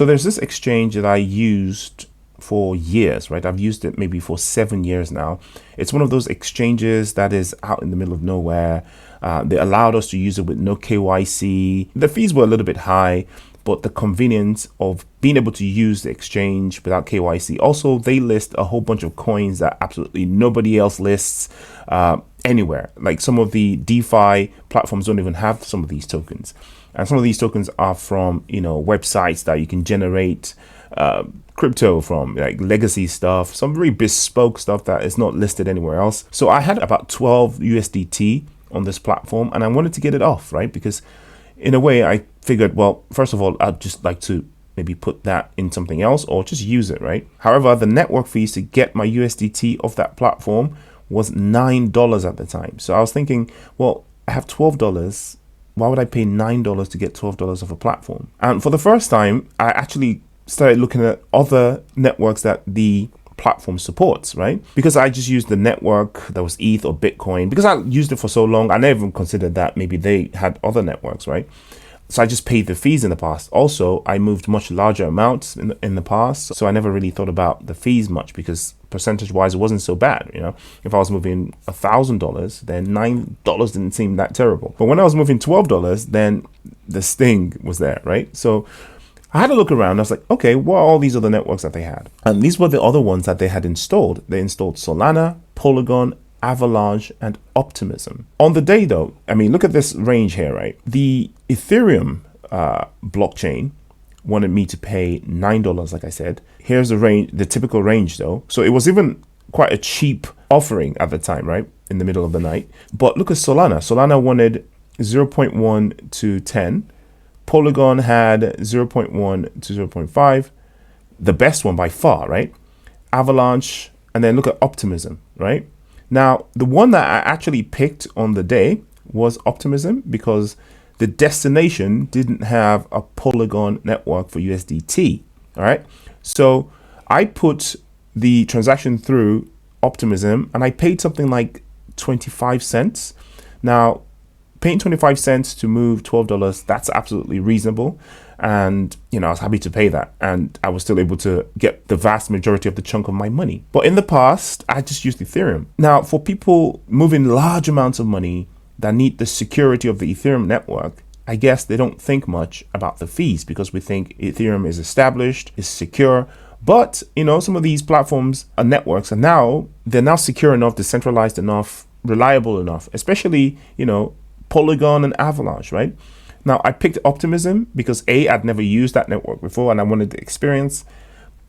So there's this exchange that I used for years, right? I've used it maybe for 7 years now. It's one of those exchanges that is out in the middle of nowhere. They allowed us to use it with no KYC. The fees were a little bit high, but the convenience of being able to use the exchange without KYC. Also, they list a whole bunch of coins that absolutely nobody else lists anywhere. Like some of the DeFi platforms don't even have some of these tokens. And some of these tokens are from, websites that you can generate crypto from, like legacy stuff, some very bespoke stuff that is not listed anywhere else. So I had about 12 USDT on this platform and I wanted to get it off, right? Because in a way I figured, well, first of all, I'd just like to maybe put that in something else or just use it, right? However, the network fees to get my USDT off that platform was $9 at the time. So I was thinking, well, I have $12. Why would I pay $9 to get $12 off a platform? And for the first time, I actually started looking at other networks that the platform supports, right? Because I just used the network that was ETH or Bitcoin. Because I used it for so long, I never even considered that maybe they had other networks, right? So I just paid the fees in the past. Also, I moved much larger amounts in the past. So I never really thought about the fees much because percentage-wise, it wasn't so bad. If I was moving $1,000, then $9 didn't seem that terrible. But when I was moving $12, then the sting was there, right? So I had a look around. I was like, okay, what are all these other networks that they had? And these were the other ones that they had installed. They installed Solana, Polygon, Avalanche, and Optimism. On the day though, look at this range here, right? The Ethereum blockchain wanted me to pay $9, like I said. Here's the range, the typical range though. So it was even quite a cheap offering at the time, right? In the middle of the night. But look at Solana. Solana wanted 0.1 to 10. Polygon had 0.1 to 0.5. The best one by far, right? Avalanche, and then look at Optimism, right? Now, the one that I actually picked on the day was Optimism because the destination didn't have a Polygon network for USDT, all right? So I put the transaction through Optimism and I paid something like 25 cents. Now, paying 25 cents to move $12, that's absolutely reasonable. And, I was happy to pay that. And I was still able to get the vast majority of the chunk of my money. But in the past, I just used Ethereum. Now, for people moving large amounts of money that need the security of the Ethereum network, I guess they don't think much about the fees because we think Ethereum is established, is secure. But, some of these platforms and networks they're now secure enough, decentralized enough, reliable enough, especially, Polygon and Avalanche, right? Now, I picked Optimism because I'd never used that network before and I wanted the experience.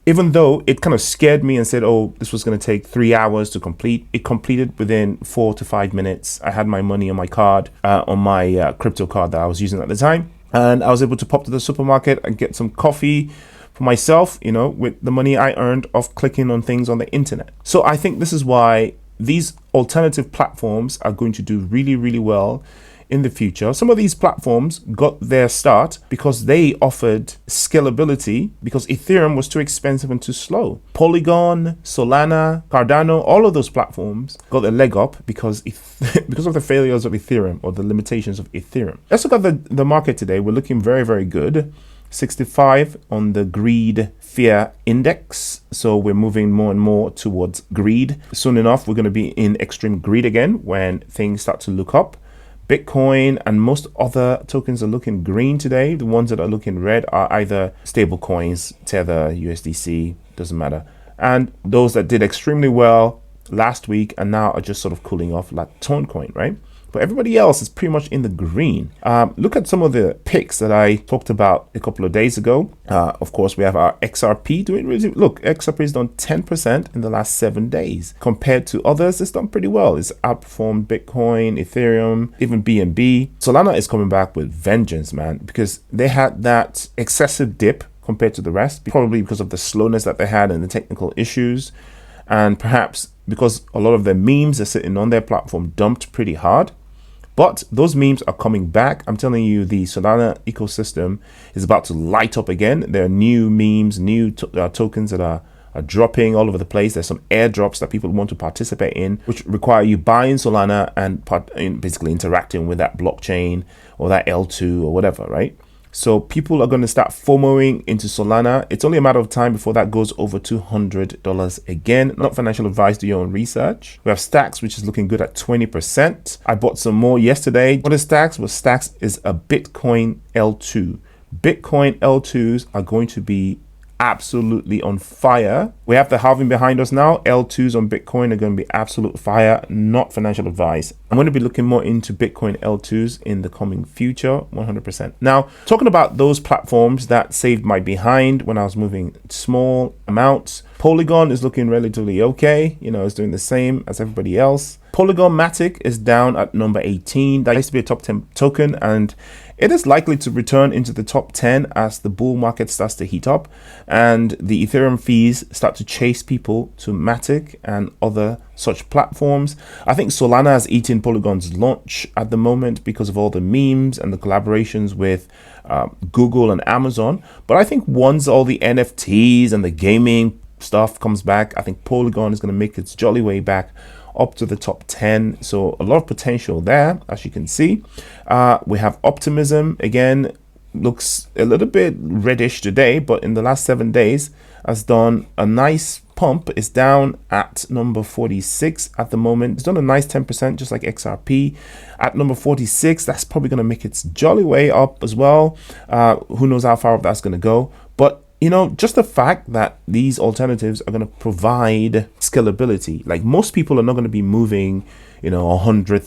Even though it kind of scared me and said, oh, this was going to take 3 hours to complete, it completed within 4 to 5 minutes. I had my money on my card, on my crypto card that I was using at the time. And I was able to pop to the supermarket and get some coffee for myself, with the money I earned off clicking on things on the internet. So I think this is why these alternative platforms are going to do really, really well in the future. Some of these platforms got their start because they offered scalability because Ethereum was too expensive and too slow. Polygon, Solana, Cardano, all of those platforms got a leg up because of the failures of Ethereum or the limitations of Ethereum. Let's look at the market today. We're looking very, very good. 65 on the greed fear index. So we're moving more and more towards greed. Soon enough, we're going to be in extreme greed again when things start to look up. Bitcoin and most other tokens are looking green today. The ones that are looking red are either stable coins, Tether, USDC, doesn't matter. And those that did extremely well last week and now are just sort of cooling off, like Tonecoin, right? But everybody else is pretty much in the green. Look at some of the picks that I talked about a couple of days ago. Of course, we have our XRP doing really. Look, XRP has done 10% in the last 7 days. Compared to others, it's done pretty well. It's outperformed Bitcoin, Ethereum, even BNB. Solana is coming back with vengeance, man, because they had that excessive dip compared to the rest, probably because of the slowness that they had and the technical issues. And perhaps because a lot of their memes are sitting on their platform dumped pretty hard. But those memes are coming back. I'm telling you, the Solana ecosystem is about to light up again. There are new memes, new tokens that are dropping all over the place. There's some airdrops that people want to participate in, which require you buying Solana and basically interacting with that blockchain or that L2 or whatever, right? So people are going to start FOMOing into Solana. It's only a matter of time before that goes over $200 again. Not financial advice, do your own research. We have Stacks, which is looking good at 20%. I bought some more yesterday. What is Stacks? Well, Stacks is a Bitcoin L2. Bitcoin L2s are going to be absolutely on fire. We have the halving behind us now. L2s on Bitcoin are going to be absolute fire. Not financial advice. I'm going to be looking more into Bitcoin L2s in the coming future, 100%. Now, talking about those platforms that saved my behind when I was moving small amounts, Polygon is looking relatively okay. You know, it's doing the same as everybody else. Polygon Matic is down at number 18. That used to be a top 10 token, and it is likely to return into the top 10 as the bull market starts to heat up and the Ethereum fees start to chase people to Matic and other such platforms. I think Solana has eaten Polygon's lunch at the moment because of all the memes and the collaborations with Google and Amazon. But I think once all the NFTs and the gaming stuff comes back, I think Polygon is going to make its jolly way back up to the top 10. So a lot of potential there, as you can see. We have Optimism, again, looks a little bit reddish today, but in the last 7 days has done a nice pump. It's down at number 46 at the moment. It's done a nice 10%, just like XRP at number 46. That's probably going to make its jolly way up as well. Who knows how far up that's going to go, but you know, just the fact that these alternatives are going to provide scalability. Like, most people are not going to be moving, you know, $100,000,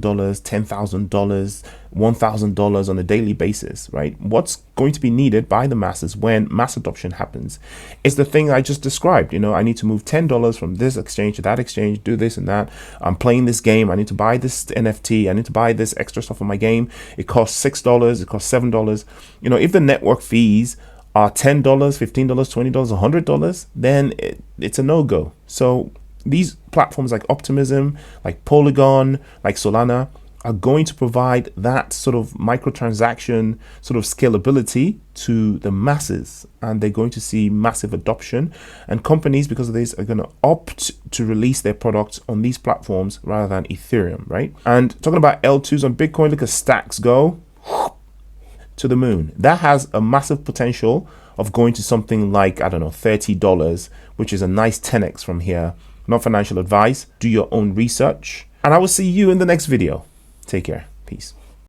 $10,000, $1,000 on a daily basis, right? What's going to be needed by the masses when mass adoption happens is the thing I just described. You know, I need to move $10 from this exchange to that exchange, do this and that. I'm playing this game. I need to buy this NFT. I need to buy this extra stuff for my game. It costs $6. It costs $7. You know, if the network fees are $10, $15, $20, $100, then it's a no-go. So these platforms like Optimism, like Polygon, like Solana are going to provide that sort of microtransaction sort of scalability to the masses, and they're going to see massive adoption, and companies, because of this, are going to opt to release their products on these platforms rather than Ethereum, right? And talking about L2s on Bitcoin, look at Stacks go to the moon. That has a massive potential of going to something like, I don't know, $30, which is a nice 10x from here. Not financial advice. Do your own research. And I will see you in the next video. Take care. Peace.